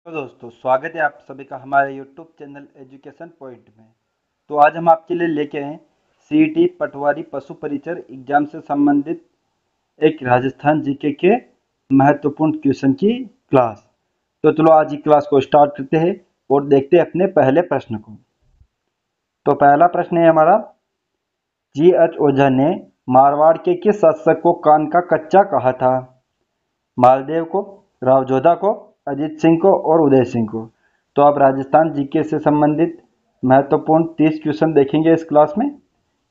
तो दोस्तों स्वागत है आप सभी का हमारे यूट्यूब चैनल एजुकेशन पॉइंट में। तो आज हम आपके लिए लेके आए सीईटी पटवारी पशु परिचर एग्जाम से संबंधित एक राजस्थान जीके के महत्वपूर्ण क्वेश्चन की क्लास। तो चलो आज की क्लास को स्टार्ट करते हैं और देखते हैं अपने पहले प्रश्न को। तो पहला प्रश्न है हमारा, जी.एच. ओझा ने मारवाड़ के किस शासक को कान का कच्चा कहा था? मालदेव को, राव जोधा को, अजीत सिंह को और उदय सिंह को। तो आप राजस्थान जीके से संबंधित महत्वपूर्ण 30 क्वेश्चन देखेंगे इस क्लास में।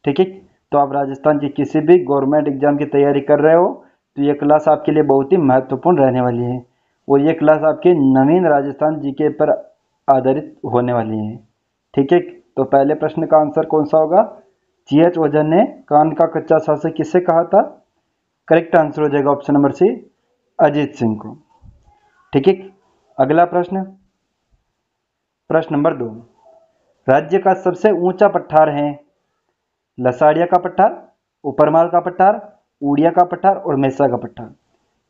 ठीक है, तो आप राजस्थान की किसी भी गवर्नमेंट एग्जाम की तैयारी कर रहे हो तो ये क्लास आपके लिए बहुत ही महत्वपूर्ण रहने वाली है और ये क्लास आपके नवीन राजस्थान जीके पर आधारित होने वाली है। ठीक है, तो पहले प्रश्न का आंसर कौन सा होगा? जी.एच. ओझा ने कान का कच्चा शासक किससे कहा था? करेक्ट आंसर हो जाएगा option number C, Ajit Singh को। ठीक है, अगला प्रश्न, प्रश्न नंबर 2, राज्य का सबसे ऊंचा पठार है? लसाड़िया का पठार, ऊपरमाल का पठार, उड़िया का पठार और मेसा का पठार।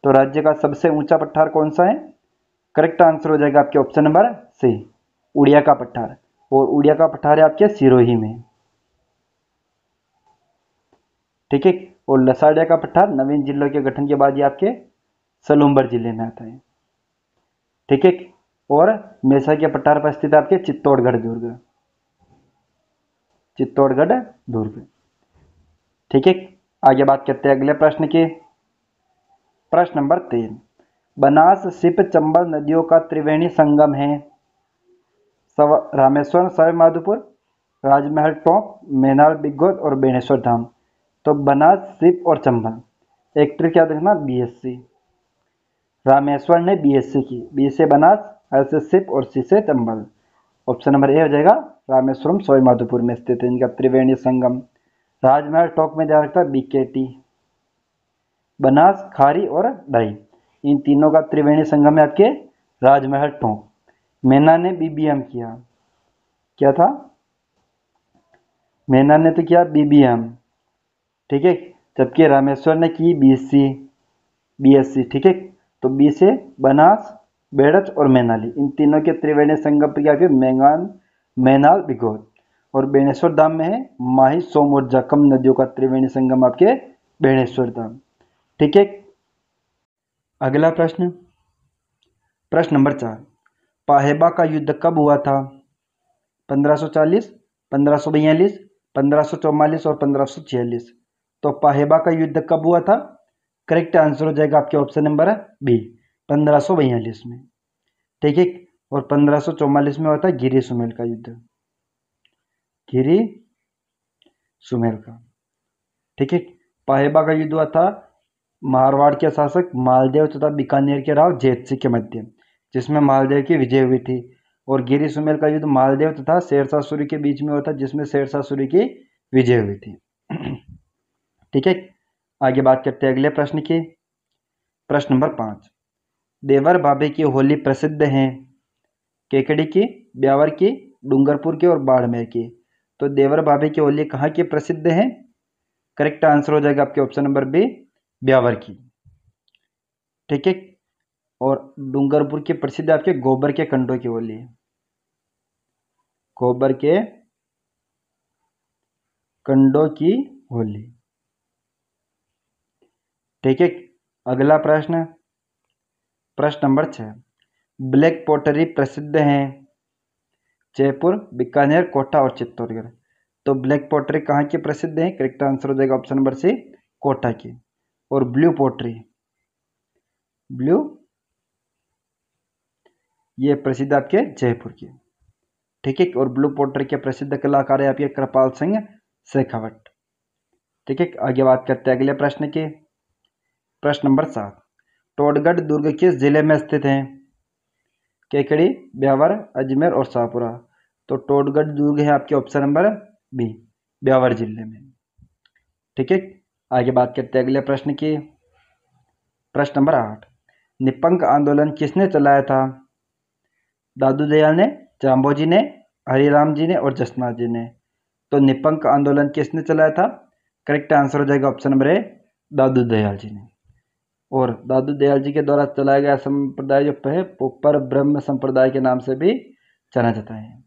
तो राज्य का सबसे ऊंचा पठार कौन सा है? करेक्ट आंसर हो जाएगा आपके ऑप्शन नंबर सी, उड़िया का पठार। और उड़िया का पठार है आपके सिरोही में। ठीक है, और लसाड़िया का पठार नवीन जिलों के गठन के बाद ये आपके सलूम्बर जिले में आता है। ठीक है, और मेसा के पठार पर स्थित आपके चित्तौड़गढ़ दुर्ग, चित्तौड़गढ़ दुर्ग। ठीक है, आगे बात करते हैं अगले प्रश्न की। प्रश्न नंबर 3, बनास सिप चंबल नदियों का त्रिवेणी संगम है? रामेश्वरम सवाई माधोपुर, राजमहल टोंक, मेनाल बिगोद और बेणेश्वर धाम। तो बनास सिप और चंबल एक ट्रिक याद रखना, बीएससी। रामेश्वर ने बीएससी की, बी से बनास, एस से सिप और सी से चंबल। ऑप्शन नंबर ए हो जाएगा, रामेश्वरम सवाई माधोपुर में स्थित है इनका त्रिवेणी संगम। राजमहल टोंक में ध्यान रखता है बीकेटी। बनास, खारी और डाई, इन तीनों का त्रिवेणी संगम है आपके राजमहल टोंक। मेना ने बीबीएम किया, क्या था? मेना ने तो किया बीबीएम। ठीक है, जबकि रामेश्वर ने की बीएससी, बीएससी। ठीक है, तो बी से बनास, बेड़च और मैनाली, इन तीनों के त्रिवेणी संगम पर क्या, मैंगान, मैनाल, बिगोद। और बेणेश्वर धाम में है माही, सोम और जखम नदियों का त्रिवेणी संगम आपके बेणेश्वर धाम। ठीक है, अगला प्रश्न, प्रश्न नंबर 4, पाहेबा का युद्ध कब हुआ था? 1540, 1542, 1544 और 1546। तो पाहेबा का युद्ध कब हुआ था? करेक्ट आंसर हो जाएगा आपके ऑप्शन नंबर बी, 1542 में। ठीक है, और 1544 में हुआ था गिरी सुमेल का युद्ध, गिरी सुमेल का। ठीक है, पाहेबा का युद्ध हुआ था मारवाड़ के शासक मालदेव तथा बीकानेर के राव जैत सिंह के मध्य, जिसमें मालदेव की विजय हुई थी। और गिरी सुमेल का युद्ध मालदेव तथा शेरशाह सूरी के बीच में हुआ था, जिसमें शेरशाह सूरी की विजय हुई थी। ठीक है, आगे बात करते हैं अगले प्रश्न की। प्रश्न नंबर 5, देवर भाभे की होली प्रसिद्ध है? केकड़ी की, ब्यावर की, डूंगरपुर की और बाड़मेर की। तो देवर भाभे की होली कहाँ की प्रसिद्ध है? करेक्ट आंसर हो जाएगा आपके ऑप्शन नंबर बी, ब्यावर की। ठीक है, और डूंगरपुर की प्रसिद्ध आपके गोबर के कंडों की होली, गोबर के कंडों की होली। ठीक है, अगला प्रश्न, प्रश्न नंबर 6, ब्लैक पॉटरी प्रसिद्ध है? जयपुर, बीकानेर, कोटा और चित्तौड़गढ़। तो ब्लैक पॉटरी कहाँ की प्रसिद्ध है? करेक्ट आंसर हो जाएगा ऑप्शन नंबर सी, कोटा की। और ब्लू पॉटरी, ब्लू, ये प्रसिद्ध आपके जयपुर की। ठीक है, और ब्लू पॉटरी के प्रसिद्ध कलाकार है आपके कृपाल सिंह शेखावत। ठीक है, आगे बात करते हैं अगले प्रश्न की। प्रश्न नंबर 7, टोडगढ़ दुर्ग किस जिले में स्थित है? केकड़ी, ब्यावर, अजमेर और शाहपुरा। तो टोडगढ़ दुर्ग है आपके ऑप्शन नंबर बी, ब्यावर जिले में। ठीक है, आगे बात करते हैं अगले प्रश्न की। प्रश्न नंबर 8, निपंग आंदोलन किसने चलाया था? दादू दयाल ने, जाम्बोजी ने, हरिराम जी ने और जसनाथ जी ने। तो निपंग आंदोलन किसने चलाया था? करेक्ट आंसर हो जाएगा ऑप्शन नंबर ए, दादू दयाल जी ने। और दादू दयाल जी के द्वारा चलाया गया संप्रदाय जो है वो पर ब्रह्म संप्रदाय के नाम से भी जाना जाता है।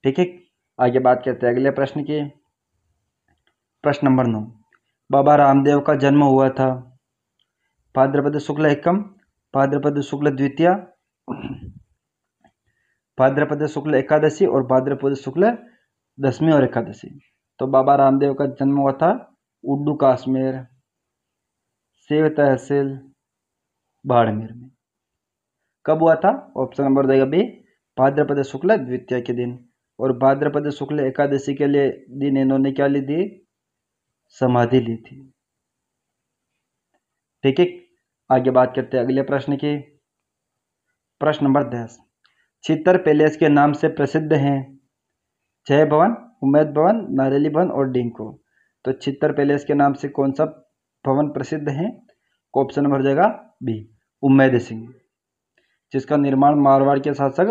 ठीक है, आगे बात करते हैं अगले प्रश्न की। प्रश्न नंबर 9, बाबा रामदेव का जन्म हुआ था भाद्रपद शुक्ल एकम, भाद्रपद शुक्ल द्वितीया, भाद्रपद शुक्ल एकादशी और भाद्रपद शुक्ल दशमी और एकादशी। तो बाबा रामदेव का जन्म हुआ था उड्डू कश्मीर, सेव तहसील, बाड़मेर में। कब हुआ था? ऑप्शन नंबर देगा बी, भाद्रपद शुक्ल द्वितीया के दिन। और भाद्रपद शुक्ल एकादशी के लिए दिन इन्होंने क्या ली थी? समाधि ली थी। ठीक है, आगे बात करते हैं अगले प्रश्न की। प्रश्न नंबर 10, चित्तर पैलेस के नाम से प्रसिद्ध हैं जय भवन, उम्मेद भवन, नारेली भवन और डिंको। तो चित्तर पैलेस के नाम से कौन सा भवन प्रसिद्ध है? ऑप्शन नंबर हो जाएगा बी, उम्मेद सिंह, जिसका निर्माण मारवाड़ के शासक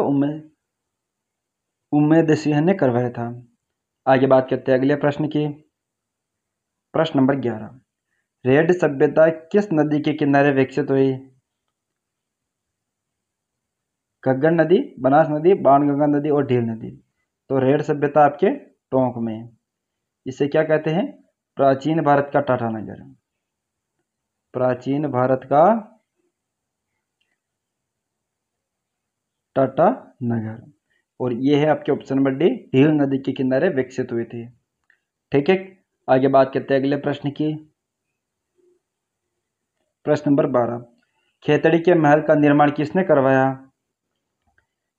उम्मेद सिंह ने करवाया था। आगे बात करते हैं अगले प्रश्न की। प्रश्न नंबर 11, रेड सभ्यता किस नदी के किनारे विकसित हुई? घग्गर नदी, बनास नदी, बाणगंगा नदी और ढील नदी। तो रेड सभ्यता आपके टोंक में है। इसे क्या कहते हैं? प्राचीन भारत का टाटा नगर, प्राचीन भारत का टाटा नगर। और ये है आपके ऑप्शन नंबर डी, ढील नदी के किनारे विकसित हुई थी। ठीक है, आगे बात करते हैं अगले प्रश्न की। प्रश्न नंबर 12, खेतड़ी के महल का निर्माण किसने करवाया?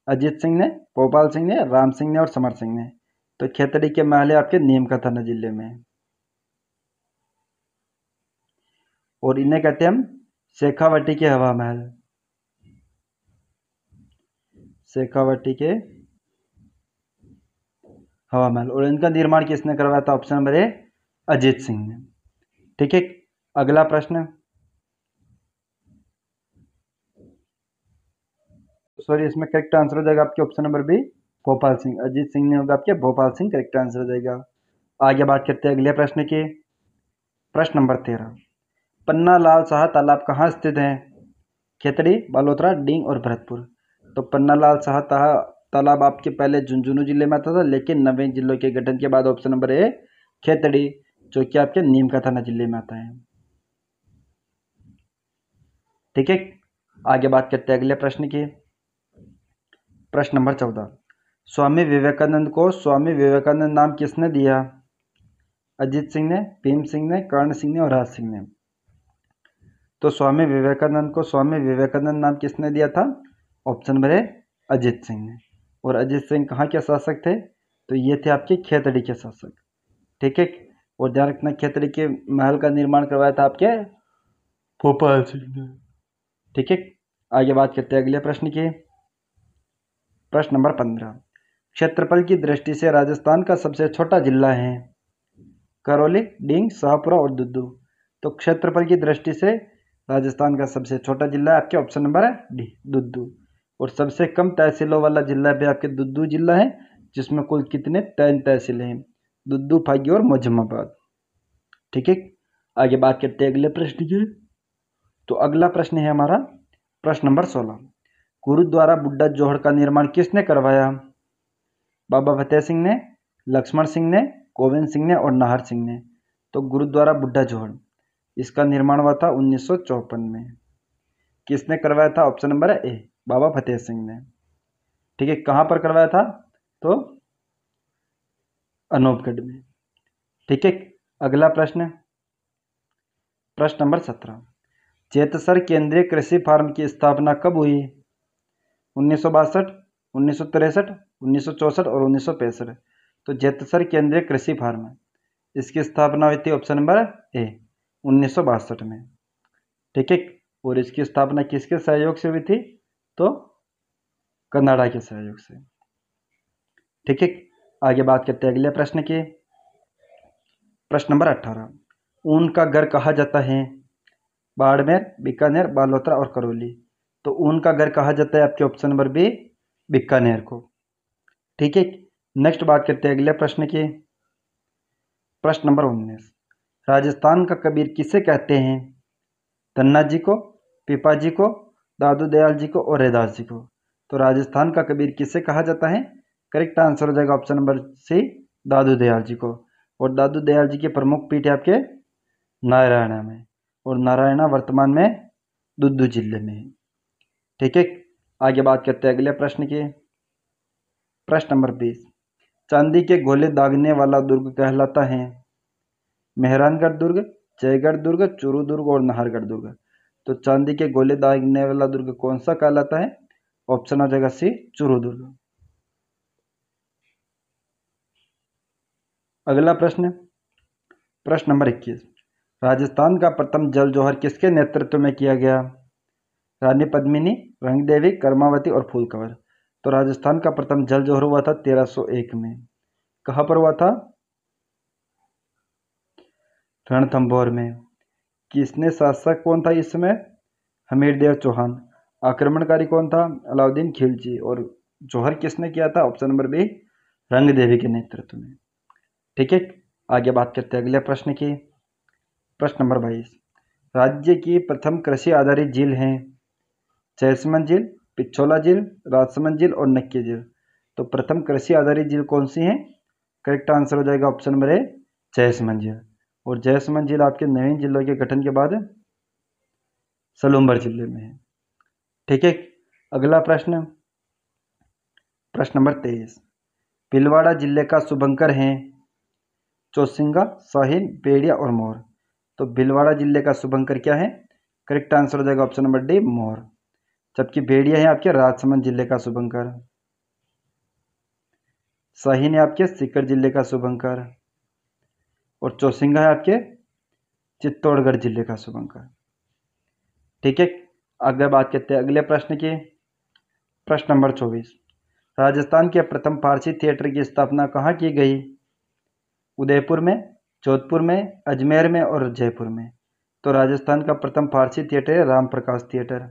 अजीत सिंह ने, भोपाल सिंह ने, राम सिंह ने और समर सिंह ने। तो खेतड़ी के महल है आपके नीम का थाना जिले में, और इन्हें कहते हैं हम शेखावटी के हवा महल, शेखावटी के हवा महल। और इनका निर्माण किसने करवाया था? Option number A, Ajit Singh ने। ठीक है, अगला प्रश्न, सॉरी इसमें करेक्ट आंसर हो जाएगा आपके option number B, Bhopal Singh. Ajit Singh ने होगा आपके भोपाल सिंह, करेक्ट आंसर हो जाएगा। आगे बात करते हैं अगले प्रश्न की। प्रश्न नंबर 13, पन्ना लाल शाह तालाब कहाँ स्थित है? खेतड़ी, बालोतरा, डींग और भरतपुर। तो पन्ना लाल शाह तालाब आपके पहले झुंझुनू जिले में आता था, लेकिन नवे जिलों के गठन के बाद ऑप्शन नंबर ए, खेतड़ी, जो कि आपके नीम का थाना जिले में आता है। ठीक है, आगे बात करते हैं अगले प्रश्न की। प्रश्न नंबर 14, स्वामी विवेकानंद को स्वामी विवेकानंद नाम किसने दिया? अजीत सिंह ने, भीम सिंह ने, कर्ण सिंह ने और राज सिंह ने। तो स्वामी विवेकानंद को स्वामी विवेकानंद नाम किसने दिया था? Option number A, Ajit Singh ने। और अजीत सिंह कहाँ के शासक थे? तो ये थे आपके खेतड़ी के शासक। ठीक है, और ध्यान रखना खेतड़ी के महल का निर्माण करवाया था आपके भोपाल सिंह ने। ठीक है, आगे बात करते हैं अगले प्रश्न की। प्रश्न नंबर 15, क्षेत्रफल की दृष्टि से राजस्थान का सबसे छोटा जिला है? करौली, डींग, शाहपुरा और दुद्दू। तो क्षेत्रफल की दृष्टि से राजस्थान का सबसे छोटा जिला है आपके ऑप्शन नंबर है डी, दुद्दू। और सबसे कम तहसीलों वाला जिला भी आपके दुद्दू जिला है, जिसमें कुल कितने 3 तहसीलें हैं, दुद्दू, फागी और मोजम्माबाद। ठीक है, आगे बात करते हैं अगले प्रश्न की। तो अगला प्रश्न है हमारा प्रश्न नंबर 16, गुरुद्वारा बुड्ढा जोहड़ का निर्माण किसने करवाया? बाबा फतेह सिंह ने, लक्ष्मण सिंह ने, गोविंद सिंह ने और नाहर सिंह ने। तो गुरुद्वारा बुड्ढा जोहड़, इसका निर्माण हुआ था 1954 में। किसने करवाया था? ऑप्शन नंबर है ए, बाबा फतेह सिंह ने। ठीक है, कहाँ पर करवाया था? तो अनूपगढ़ में। ठीक है, अगला प्रश्न, प्रश्न नंबर 17, चेतसर केंद्रीय कृषि फार्म की स्थापना कब हुई? 1962, 1963, 1964 और 1965। तो जेतसर केंद्रीय कृषि फार्म, इसकी स्थापना हुई थी ऑप्शन नंबर ए, 1962 में। ठीक है, और इसकी स्थापना किसके सहयोग से हुई थी? तो कनाडा के सहयोग से। ठीक है, आगे बात करते हैं अगले प्रश्न की। प्रश्न नंबर 18, ऊन का घर कहा जाता है? बाड़मेर, बीकानेर, बालोतरा और करौली। तो ऊन का घर कहा जाता है आपके ऑप्शन नंबर बी, बीकानेर को। ठीक है, नेक्स्ट बात करते हैं अगले प्रश्न की। प्रश्न नंबर 19, राजस्थान का कबीर किसे कहते हैं? धन्ना जी को, पीपा जी को, दादू दयाल जी को और रैदास जी को। तो राजस्थान का कबीर किसे कहा जाता है? करेक्ट आंसर हो जाएगा ऑप्शन नंबर सी, दादू दयाल जी को। और दादू दयाल जी की प्रमुख पीठ है आपके नारायणा में, और नारायणा वर्तमान में दुद्दू जिले में है। ठीक है, आगे बात करते हैं अगले प्रश्न की। प्रश्न नंबर 20, चांदी के गोले दागने वाला दुर्ग कहलाता है? मेहरानगढ़ दुर्ग, जयगढ़ दुर्ग, चूरू दुर्ग और नाहरगढ़ दुर्ग। तो चांदी के गोले दागने वाला दुर्ग कौन सा कहलाता है? ऑप्शन हो जाएगा सी, चूरू दुर्ग। अगला प्रश्न, प्रश्न नंबर 21, राजस्थान का प्रथम जल जौहर किसके नेतृत्व में किया गया? रानी पद्मिनी, रंगदेवी, कर्मावती और फूलकंवर। तो राजस्थान का प्रथम जल जौहर हुआ था 1301 में। कहाँ पर हुआ था? रणथंभौर में। किसने शासक कौन था इस समय? हमीरदेव चौहान। आक्रमणकारी कौन था? अलाउद्दीन खिलजी। और जौहर किसने किया था? ऑप्शन नंबर बी, रंगदेवी के नेतृत्व में। ठीक है, आगे बात करते हैं अगले प्रश्न की। प्रश्न नंबर 22, राज्य की प्रथम कृषि आधारित झील है? जैसमंद झील, पिछोला झील, राजसमंद झील और नक्की झील। तो प्रथम कृषि आधारित झील कौन सी है? करेक्ट आंसर हो जाएगा ऑप्शन नंबर ए, जैसमंद झील। और जैसमंद झील आपके नवीन जिलों के गठन के बाद सलूम्बर जिले में है। ठीक है, अगला प्रश्न, प्रश्न नंबर 23, भीलवाड़ा जिले का शुभंकर है? चौसिंगा, शाहीन, बेड़िया और मोर। तो भीलवाड़ा जिले का शुभंकर क्या है? करेक्ट आंसर हो जाएगा ऑप्शन नंबर डी, मोर। जबकि बेड़िया है आपके राजसमंद जिले का शुभंकर, शाहीन है आपके सीकर जिले का शुभंकर, और चौसिंगा है आपके चित्तौड़गढ़ जिले का शुभंकर। ठीक है, आगे बात करते हैं अगले प्रश्न की। प्रश्न नंबर 24, राजस्थान के प्रथम फारसी थिएटर की स्थापना कहाँ की गई? उदयपुर में, जोधपुर में, अजमेर में और जयपुर में। तो राजस्थान का प्रथम फारसी थिएटर है राम प्रकाश थिएटर।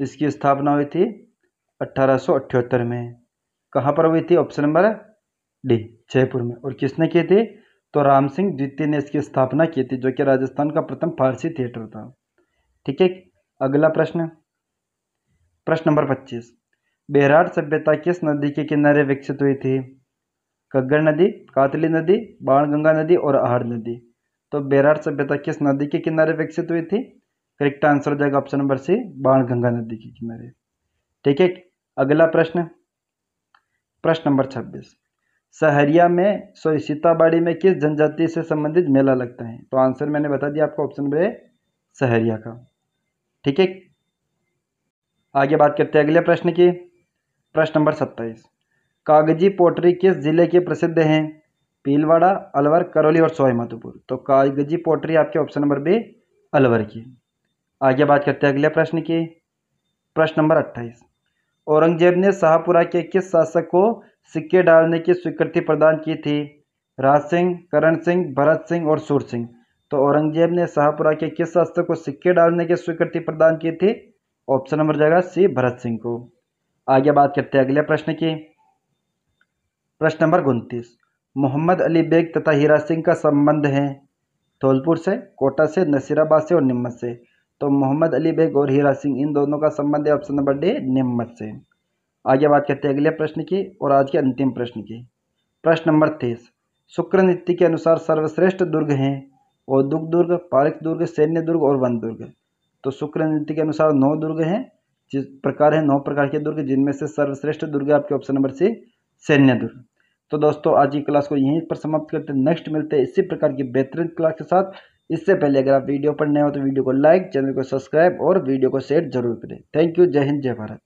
इसकी स्थापना हुई थी 1878 में। कहाँ पर हुई थी? ऑप्शन नंबर डी, जयपुर में। और किसने की थी? तो राम सिंह द्वितीय ने इसकी स्थापना की थी, जो कि राजस्थान का प्रथम फारसी थिएटर था। ठीक है, अगला प्रश्न, प्रश्न नंबर 25, बेराट सभ्यता किस नदी के किनारे विकसित हुई थी? घग्गर नदी, कातली नदी, बाणगंगा नदी और आहड़ नदी। तो बेराट सभ्यता किस नदी के किनारे विकसित हुई थी? करेक्ट आंसर हो जाएगा ऑप्शन नंबर सी, बाणगंगा नदी के किनारे। ठीक है, अगला प्रश्न, प्रश्न नंबर 26, सहरिया में सीताबाड़ी में किस जनजाति से संबंधित मेला लगता है? तो आंसर मैंने बता दिया आपको, ऑप्शन नंबर ए, सहरिया का। ठीक है, आगे बात करते हैं अगले प्रश्न की। प्रश्न नंबर 27, कागजी पोटरी किस जिले की प्रसिद्ध है? भीलवाड़ा, अलवर, करौली और सवाई माधोपुर। तो कागजी पोटरी आपके ऑप्शन नंबर बी, अलवर की। आगे बात करते हैं अगले प्रश्न की। प्रश्न नंबर 28, औरंगजेब ने शाहपुरा के किस शासक को सिक्के डालने की स्वीकृति प्रदान की थी? राज सिंह, करण सिंह, भरत सिंह और सूर सिंह। तो औरंगजेब ने शाहपुरा के किस शासक को सिक्के डालने की स्वीकृति प्रदान की थी? ऑप्शन नंबर जाएगा सी, भरत सिंह को। आगे बात करते हैं अगले प्रश्न की। प्रश्न नंबर 29, मोहम्मद अली बेग तथा हीरा सिंह का संबंध है? धौलपुर से, कोटा से, नसीराबाद से और नीमच से। तो मोहम्मद अली बेग और हीरा सिंह, इन दोनों का संबंध है ऑप्शन नंबर डी, नीमच से। आगे बात करते हैं अगले प्रश्न की और आज के अंतिम प्रश्न की। प्रश्न नंबर 30, शुक्र नीति के अनुसार सर्वश्रेष्ठ दुर्ग हैं? औद्योगिक दुर्ग, पारक दुर्ग, सैन्य दुर्ग और वन दुर्ग। तो शुक्र नीति के अनुसार 9 दुर्ग हैं, जिस प्रकार है 9 प्रकार के दुर्ग, जिनमें से सर्वश्रेष्ठ दुर्ग है आपके ऑप्शन नंबर सी, सैन्य दुर्ग। तो दोस्तों आज की क्लास को यहीं पर समाप्त करते हैं। नेक्स्ट मिलते हैं इसी प्रकार की बेहतरीन क्लास के साथ। इससे पहले अगर आप वीडियो पर नए हो तो वीडियो को लाइक, चैनल को सब्सक्राइब और वीडियो को शेयर जरूर करें। थैंक यू, जय हिंद, जय भारत।